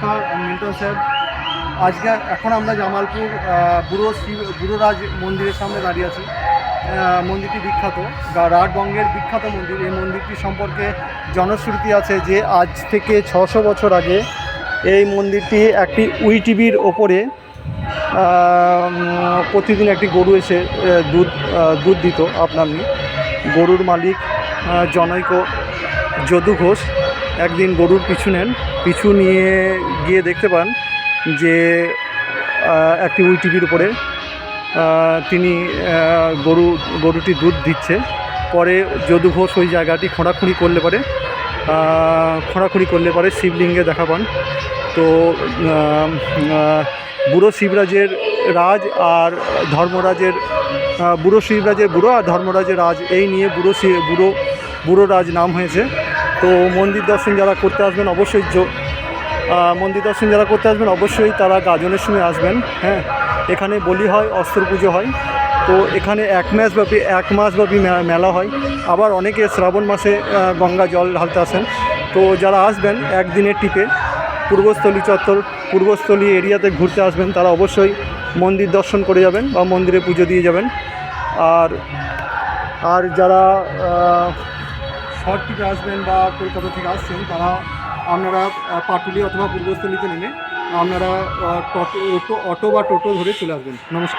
Milton sir, আজকে এখন আমরা জামালপুর বুড়োরাজ মন্দিরের সামনে দাঁড়িয়ে আছি। মন্দিরটি বিখ্যাত, রাঢ়বঙ্গের বিখ্যাত মন্দির। এই মন্দিরটি সম্পর্কে জনশ্রুতি আছে যে আজ থেকে 600 বছর আগে এই মন্দিরটি একটি উইটিভির ওপরে প্রতিদিন একটি গরু এসে দুধ দিত। আপনার গরুর মালিক জনৈক যদু ঘোষ একদিন গরুর পিছু নিয়ে গিয়ে দেখতে পান যে একটি উইটিভির উপরে তিনি গরুটি দুধ দিচ্ছে। পরে যদু ঘোষ ওই জায়গাটি খোঁড়াখুঁড়ি করলে পরে শিবলিঙ্গে দেখা পান। তো বুড়ো শিবরাজের রাজ আর ধর্মরাজের বুড়ো আর ধর্মরাজের রাজ, এই নিয়ে বুড়ো রাজ নাম হয়েছে। তো মন্দির দর্শন যারা করতে আসবেন অবশ্যই তারা গাজনের সময় আসবেন। হ্যাঁ, এখানে বলি হয়, অস্ত্র পুজো হয়। তো এখানে এক মাসব্যাপী মেলা হয়। আবার অনেকে শ্রাবণ মাসে গঙ্গা জল ঢালতে আসেন। তো যারা আসবেন একদিনের টিপে পূর্বস্থলী এরিয়াতে ঘুরতে আসবেন, তারা অবশ্যই মন্দির দর্শন করে যাবেন বা মন্দিরে পুজো দিয়ে যাবেন। আর যারা শর্ট ট্রিপে আসবেন বা কলকাতা থেকে আসছেন, তারা আপনারা পাটুলি অথবা পূর্বস্থলীতে নেমে আপনারা অটো বা টোটো ধরে চলে আসবেন। নমস্কার।